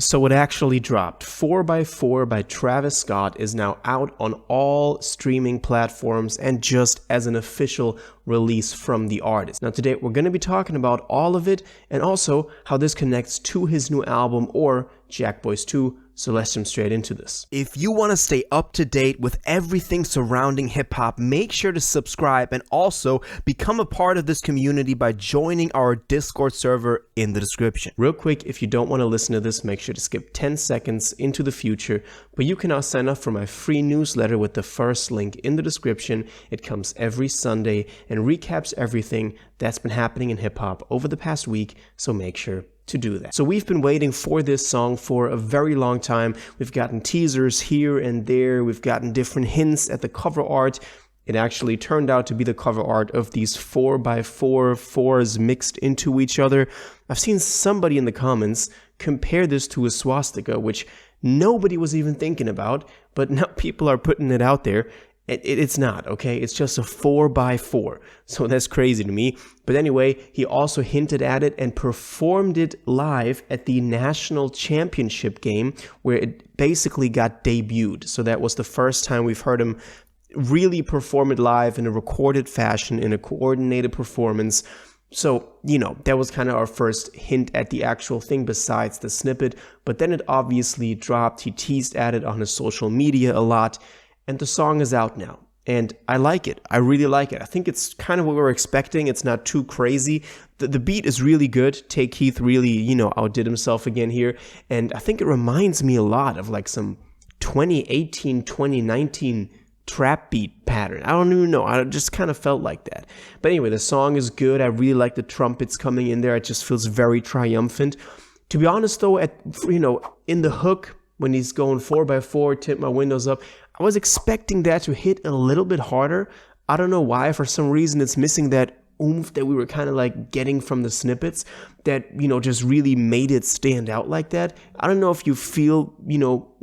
So it actually dropped. 4x4 by Travis Scott is now out on all streaming platforms and just as an official release from the artist. Now today we're going to be talking about all of it and also how this connects to his new album or JACKBOIYS 2. So let's jump straight into this. If you want to stay up to date with everything surrounding hip hop, make sure to subscribe and also become a part of this community by joining our Discord server in the description. Real quick, if you don't want to listen to this, make sure to skip 10 seconds into the future, but you can now sign up for my free newsletter with the first link in the description. It comes every Sunday and recaps everything that's been happening in hip hop over the past week, so make sure to do that. So we've been waiting for this song for a very long time. We've gotten teasers here and there. We've gotten different hints at the cover art. It actually turned out to be the cover art of these 4x4 fours mixed into each other. I've seen somebody in the comments compare this to a swastika, which nobody was even thinking about, but now people are putting it out there. It's not, okay? It's just a 4x4. So that's crazy to me. But anyway, he also hinted at it and performed it live at the national championship game where it basically got debuted. So that was the first time we've heard him really perform it live in a recorded fashion, in a coordinated performance. So, that was kind of our first hint at the actual thing besides the snippet. But then it obviously dropped. He teased at it on his social media a lot. And the song is out now, and I like it. I really like it. I think it's kind of what we were expecting. It's not too crazy. The beat is really good. Tay Keith really, outdid himself again here. And I think it reminds me a lot of like some 2018, 2019 trap beat pattern. I don't even know. I just kind of felt like that. But anyway, the song is good. I really like the trumpets coming in there. It just feels very triumphant. To be honest, though, in the hook, when he's going 4x4, tip my windows up, I was expecting that to hit a little bit harder. I don't know why. For some reason, it's missing that oomph that we were kind of like getting from the snippets that, just really made it stand out like that. I don't know if you feel,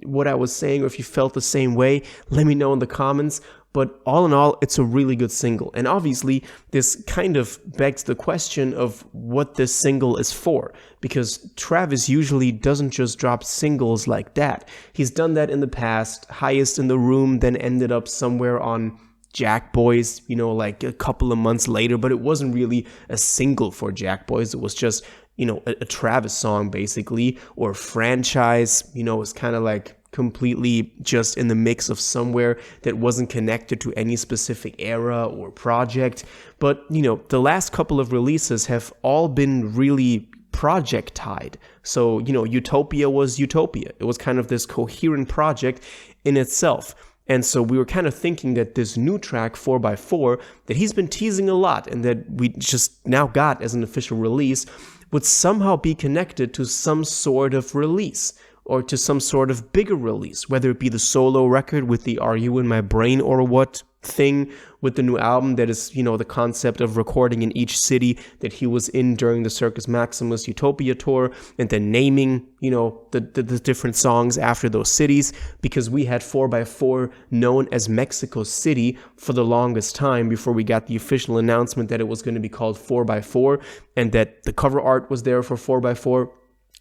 what I was saying or if you felt the same way. Let me know in the comments. But all in all, it's a really good single. And obviously, this kind of begs the question of what this single is for. Because Travis usually doesn't just drop singles like that. He's done that in the past. Highest in the Room then ended up somewhere on JACKBOIYS, like a couple of months later. But it wasn't really a single for JACKBOIYS. It was just, a Travis song, basically. Or Franchise, it's kind of like completely just in the mix of somewhere that wasn't connected to any specific era or project. But, the last couple of releases have all been really project tied. So, Utopia was Utopia. It was kind of this coherent project in itself. And so we were kind of thinking that this new track, 4x4, that he's been teasing a lot and that we just now got as an official release, would somehow be connected to some sort of release. Or to some sort of bigger release, whether it be the solo record with the Are You In My Brain or What thing with the new album that is, the concept of recording in each city that he was in during the Circus Maximus Utopia tour, and then naming, the different songs after those cities, because we had 4x4 known as Mexico City for the longest time before we got the official announcement that it was going to be called 4x4 and that the cover art was there for 4x4.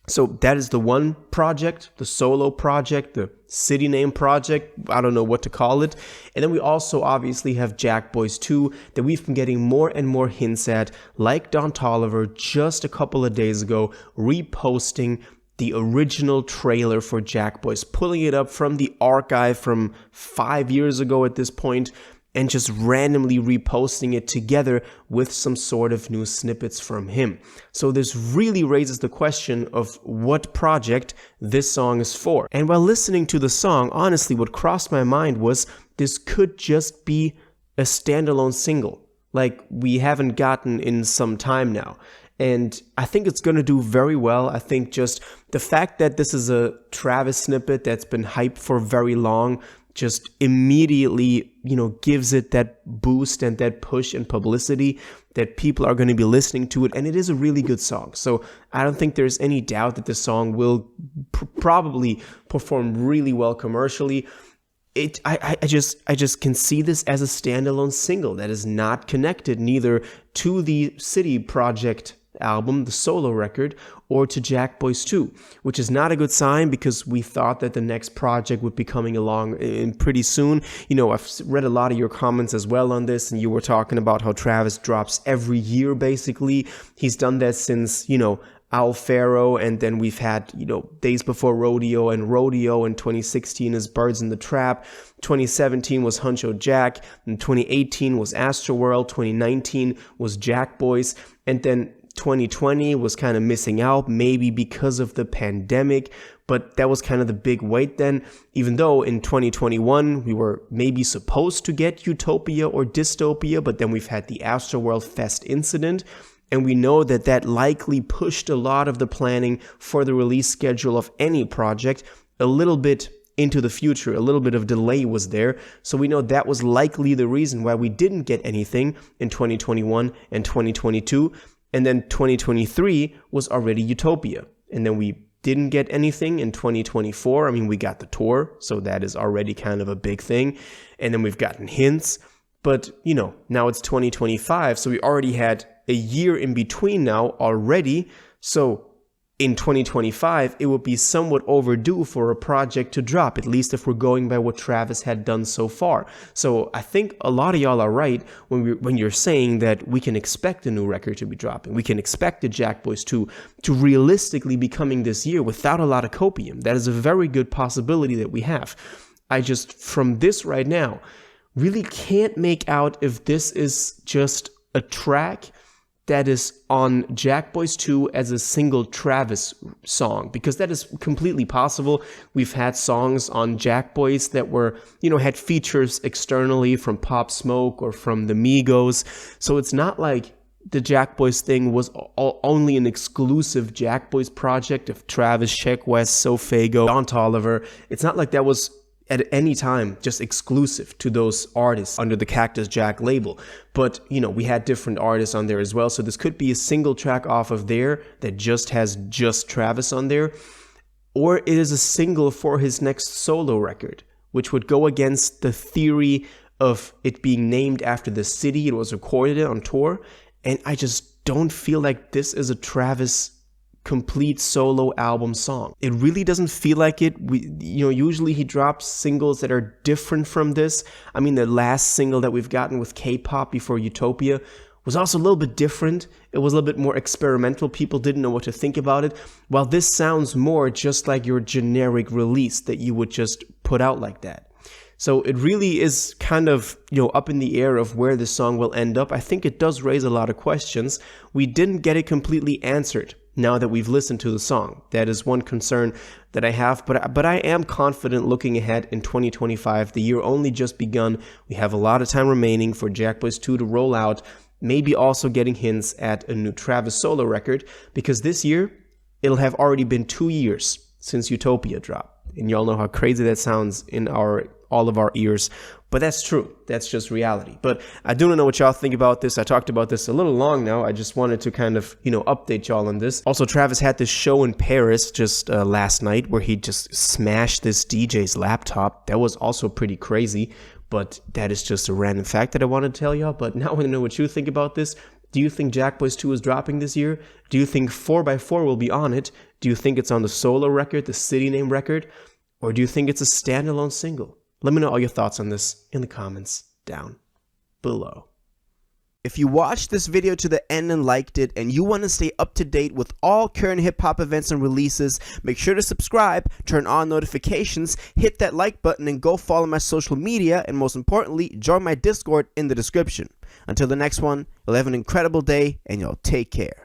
So that is the one project, the solo project, the city name project. I don't know what to call it. And then we also obviously have JACKBOIYS 2 that we've been getting more and more hints at, like Don Toliver just a couple of days ago reposting the original trailer for JACKBOIYS, pulling it up from the archive from 5 years ago at this point, and just randomly reposting it together with some sort of new snippets from him. So this really raises the question of what project this song is for. And while listening to the song, honestly, what crossed my mind was this could just be a standalone single, like we haven't gotten in some time now. And I think it's going to do very well. I think just the fact that this is a Travis snippet that's been hyped for very long just immediately, gives it that boost and that push and publicity that people are going to be listening to it. And it is a really good song. So I don't think there's any doubt that this song will probably perform really well commercially. I just can see this as a standalone single that is not connected neither to the city project album, the solo record, or to JACKBOIYS 2, which is not a good sign because we thought that the next project would be coming along in pretty soon. You know, I've read a lot of your comments as well on this, and you were talking about how Travis drops every year, basically. He's done that since, you know, Al Faro, and then we've had, you know, Days Before Rodeo, and Rodeo in 2016 is Birds in the Trap, 2017 was Huncho Jack, and 2018 was Astroworld, 2019 was JACKBOIYS, and then 2020 was kind of missing out, maybe because of the pandemic, but that was kind of the big wait then, even though in 2021 we were maybe supposed to get Utopia or Dystopia, but then we've had the Astroworld Fest incident, and we know that that likely pushed a lot of the planning for the release schedule of any project a little bit into the future. A little bit of delay was there, so we know that was likely the reason why we didn't get anything in 2021 and 2022. And then 2023 was already Utopia. And then we didn't get anything in 2024. I mean, we got the tour, so that is already kind of a big thing. And then we've gotten hints. But, you know, now it's 2025, so we already had a year in between now already. So in 2025, it would be somewhat overdue for a project to drop, at least if we're going by what Travis had done so far. So I think a lot of y'all are right when you're saying that we can expect a new record to be dropping. We can expect the JACKBOIYS to realistically be coming this year without a lot of copium. That is a very good possibility that we have. I just, from this right now, really can't make out if this is just a track that is on JACKBOIYS 2 as a single Travis song, because that is completely possible. We've had songs on JACKBOIYS that were, you know, had features externally from Pop Smoke or from the Migos. So it's not like the JACKBOIYS thing was only an exclusive JACKBOIYS project of Travis, Sheck West, Sofago, Don Toliver. It's not like that was at any time just exclusive to those artists under the Cactus Jack label. But, you know, we had different artists on there as well. So this could be a single track off of there that just has just Travis on there. Or it is a single for his next solo record, which would go against the theory of it being named after the city it was recorded in on tour. And I just don't feel like this is a Travis complete solo album song. It really doesn't feel like it. Usually he drops singles that are different from this. I mean, the last single that we've gotten with K-pop before Utopia was also a little bit different. It was a little bit more experimental. People didn't know what to think about it. While this sounds more just like your generic release that you would just put out like that. So it really is kind of, up in the air of where this song will end up. I think it does raise a lot of questions. We didn't get it completely answered now that we've listened to the song. That is one concern that I have, but I am confident looking ahead in 2025. The year only just begun. We have a lot of time remaining for JACKBOIYS 2 to roll out, maybe also getting hints at a new Travis solo record, because this year, it'll have already been 2 years since Utopia dropped. And y'all know how crazy that sounds in all of our ears, but that's true. That's just reality. But I do know what y'all think about this. I talked about this a little long now. I just wanted to kind of, update y'all on this. Also, Travis had this show in Paris just last night where he just smashed this DJ's laptop. That was also pretty crazy, but that is just a random fact that I wanted to tell y'all. But now I want to know what you think about this. Do you think JACKBOIYS 2 is dropping this year? Do you think 4x4 will be on it? Do you think it's on the solo record, the city name record? Or do you think it's a standalone single? Let me know all your thoughts on this in the comments down below. If you watched this video to the end and liked it, and you want to stay up to date with all current hip-hop events and releases, make sure to subscribe, turn on notifications, hit that like button, and go follow my social media, and most importantly, join my Discord in the description. Until the next one, you'll have an incredible day, and you'll take care.